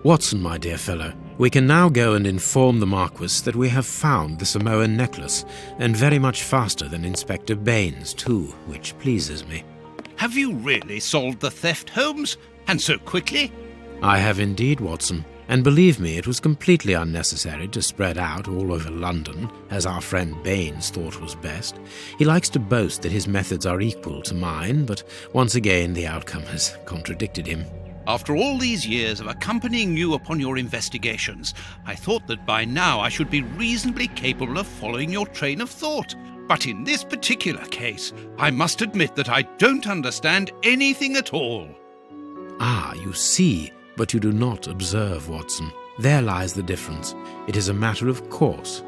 Watson, my dear fellow, we can now go and inform the Marquis that we have found the Samoan necklace, and very much faster than Inspector Baines, too, which pleases me. Have you really solved the theft, Holmes? And so quickly? I have indeed, Watson. And believe me, it was completely unnecessary to spread out all over London, as our friend Baines thought was best. He likes to boast that his methods are equal to mine, but once again the outcome has contradicted him. After all these years of accompanying you upon your investigations, I thought that by now I should be reasonably capable of following your train of thought. But in this particular case, I must admit that I don't understand anything at all. Ah, you see, but you do not observe, Watson. There lies the difference. It is a matter of course.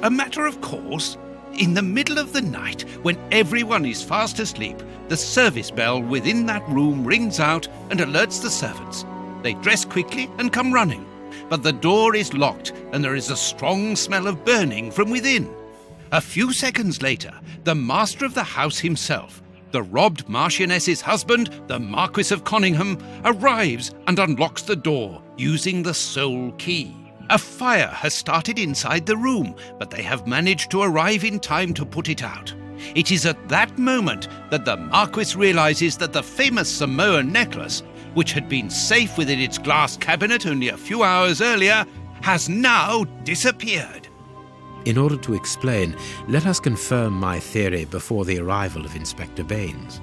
A matter of course? In the middle of the night, when everyone is fast asleep, the service bell within that room rings out and alerts the servants. They dress quickly and come running, but the door is locked and there is a strong smell of burning from within. A few seconds later, the master of the house himself, the robbed Marchioness's husband, the Marquis of Conyngham, arrives and unlocks the door using the sole key. A fire has started inside the room, but they have managed to arrive in time to put it out. It is at that moment that the Marquis realizes that the famous Samoan necklace, which had been safe within its glass cabinet only a few hours earlier, has now disappeared. In order to explain, let us confirm my theory before the arrival of Inspector Baines.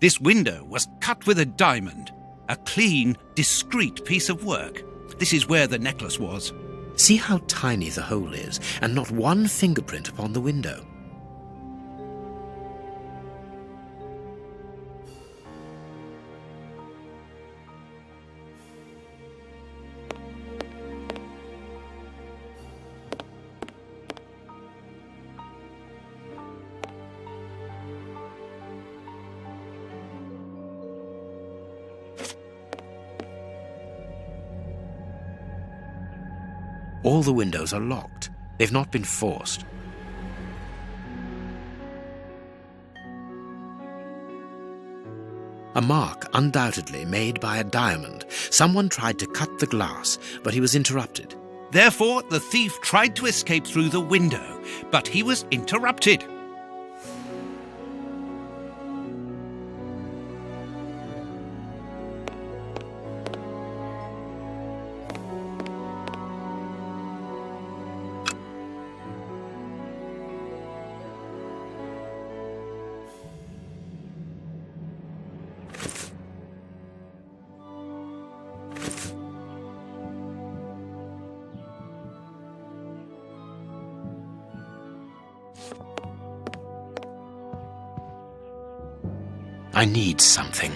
This window was cut with a diamond, a clean, discreet piece of work. This is where the necklace was. See how tiny the hole is, and not one fingerprint upon the window. All the windows are locked. They've not been forced. A mark undoubtedly made by a diamond. Someone tried to cut the glass, but he was interrupted. Therefore, the thief tried to escape through the window, but he was interrupted. I need something.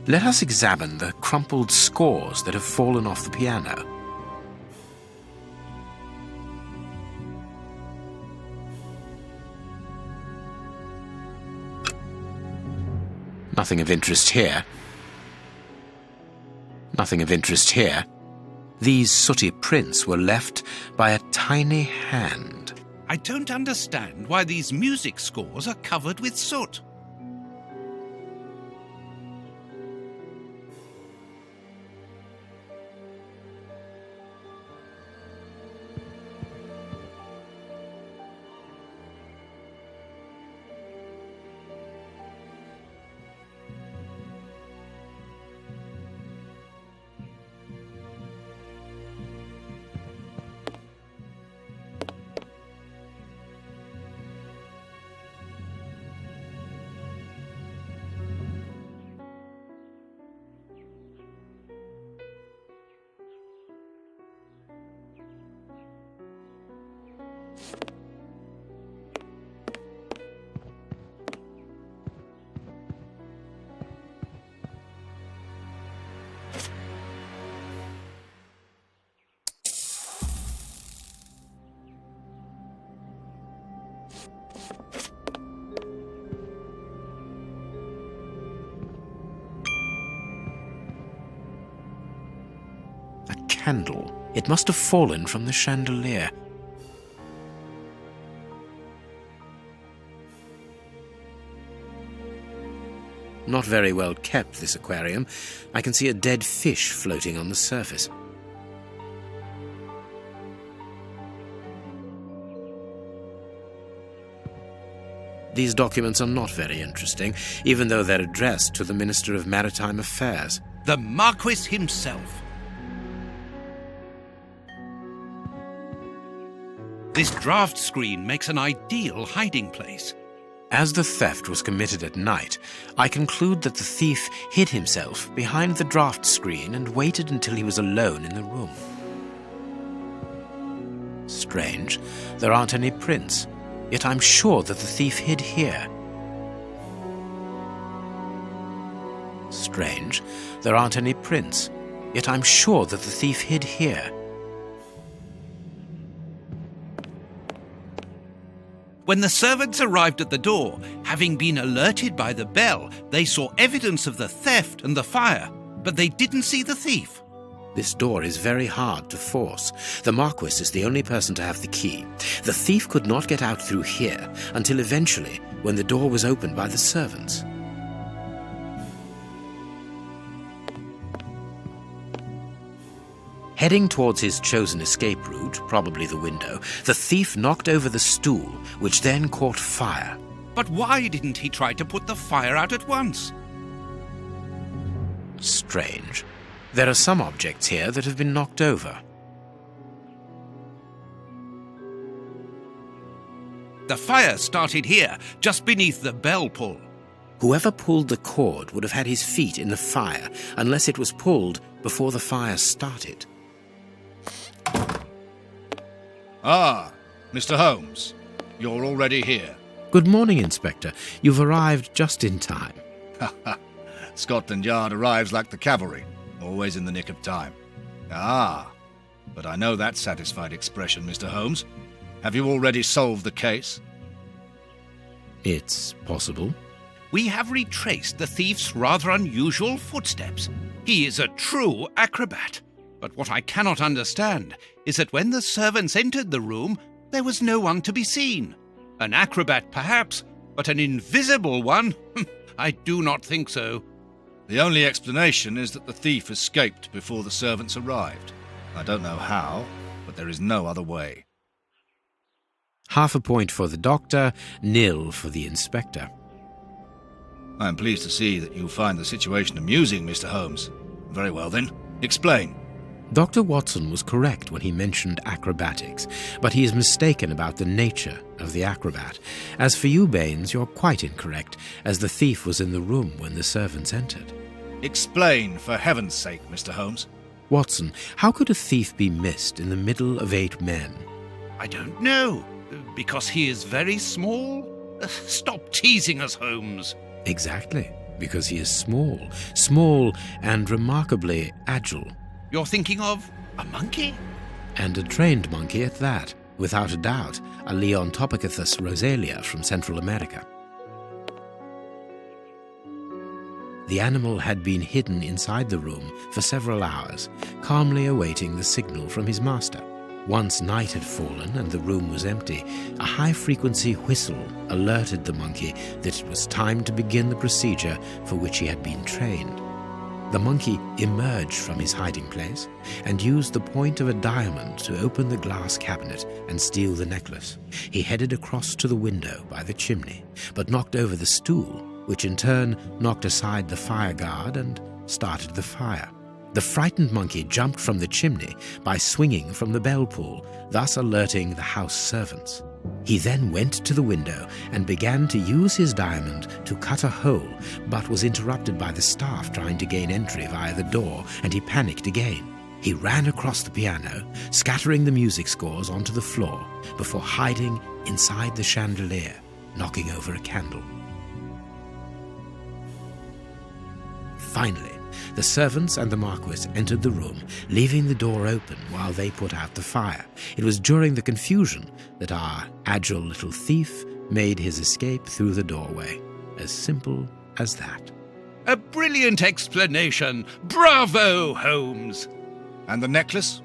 Let us examine the crumpled scores that have fallen off the piano. Nothing of interest here. Nothing of interest here. These sooty prints were left by a tiny hand. I don't understand why these music scores are covered with soot. Candle. It must have fallen from the chandelier. Not very well kept, this aquarium. I can see a dead fish floating on the surface. These documents are not very interesting, even though they're addressed to the Minister of Maritime Affairs. The Marquis himself. This draft screen makes an ideal hiding place. As the theft was committed at night, I conclude that the thief hid himself behind the draft screen and waited until he was alone in the room. Strange, there aren't any prints, yet I'm sure that the thief hid here. Strange, there aren't any prints, yet I'm sure that the thief hid here. When the servants arrived at the door, having been alerted by the bell, they saw evidence of the theft and the fire, but they didn't see the thief. This door is very hard to force. The Marquis is the only person to have the key. The thief could not get out through here until eventually, when the door was opened by the servants. Heading towards his chosen escape route, probably the window, the thief knocked over the stool, which then caught fire. But why didn't he try to put the fire out at once? Strange. There are some objects here that have been knocked over. The fire started here, just beneath the bell pull. Whoever pulled the cord would have had his feet in the fire, unless it was pulled before the fire started. Ah, Mr. Holmes, you're already here. Good morning, Inspector. You've arrived just in time. Scotland Yard arrives like the cavalry, always in the nick of time. Ah, but I know that satisfied expression, Mr. Holmes. Have you already solved the case? It's possible. We have retraced the thief's rather unusual footsteps. He is a true acrobat. But what I cannot understand is that when the servants entered the room, there was no one to be seen. An acrobat, perhaps, but an invisible one? I do not think so. The only explanation is that the thief escaped before the servants arrived. I don't know how, but there is no other way. Half a point for the doctor, nil for the inspector. I am pleased to see that you find the situation amusing, Mr. Holmes. Very well, then. Explain. Dr. Watson was correct when he mentioned acrobatics, but he is mistaken about the nature of the acrobat. As for you, Baines, you're quite incorrect, as the thief was in the room when the servants entered. Explain, for heaven's sake, Mr. Holmes. Watson, how could a thief be missed in the middle of 8 men? I don't know. Because he is very small? Stop teasing us, Holmes. Exactly, because he is small and remarkably agile. You're thinking of a monkey? And a trained monkey at that, without a doubt, a Leontopithecus rosalia from Central America. The animal had been hidden inside the room for several hours, calmly awaiting the signal from his master. Once night had fallen and the room was empty, a high-frequency whistle alerted the monkey that it was time to begin the procedure for which he had been trained. The monkey emerged from his hiding place and used the point of a diamond to open the glass cabinet and steal the necklace. He headed across to the window by the chimney, but knocked over the stool, which in turn knocked aside the fire guard and started the fire. The frightened monkey jumped from the chimney by swinging from the bell pull, thus alerting the house servants. He then went to the window and began to use his diamond to cut a hole, but was interrupted by the staff trying to gain entry via the door, and he panicked again. He ran across the piano, scattering the music scores onto the floor, before hiding inside the chandelier, knocking over a candle. Finally, the servants and the Marquis entered the room, leaving the door open while they put out the fire. It was during the confusion that our agile little thief made his escape through the doorway. As simple as that. A brilliant explanation! Bravo, Holmes! And the necklace?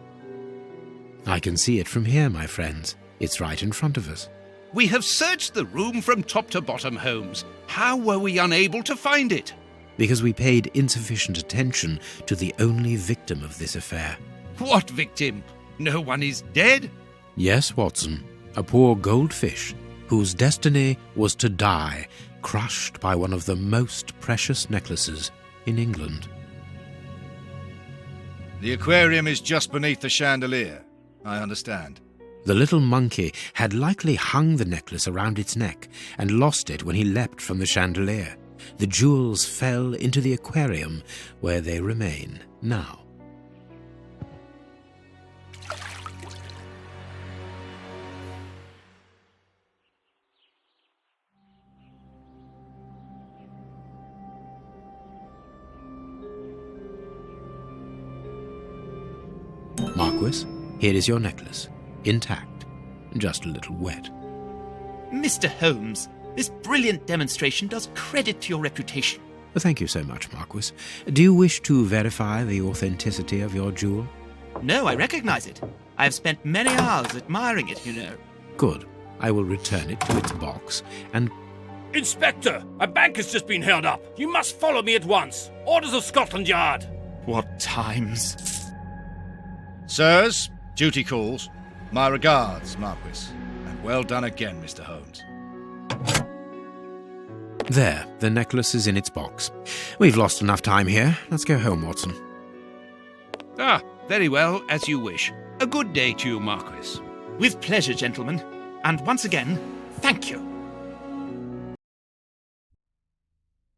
I can see it from here, my friends. It's right in front of us. We have searched the room from top to bottom, Holmes. How were we unable to find it? Because we paid insufficient attention to the only victim of this affair. What victim? No one is dead? Yes, Watson, a poor goldfish whose destiny was to die, crushed by one of the most precious necklaces in England. The aquarium is just beneath the chandelier. I understand. The little monkey had likely hung the necklace around its neck and lost it when he leapt from the chandelier. The jewels fell into the aquarium, where they remain now. Marquis, here is your necklace, intact, just a little wet. Mr. Holmes, this brilliant demonstration does credit to your reputation. Thank you so much, Marquis. Do you wish to verify the authenticity of your jewel? No, I recognize it. I have spent many hours admiring it, you know. Good. I will return it to its box and... Inspector, a bank has just been held up. You must follow me at once. Orders of Scotland Yard. What times? Sirs, duty calls. My regards, Marquis. And well done again, Mr. Holmes. There, the necklace is in its box. We've lost enough time here. Let's go home, Watson. Ah, very well, as you wish. A good day to you, Marquis. With pleasure, gentlemen. And once again, thank you.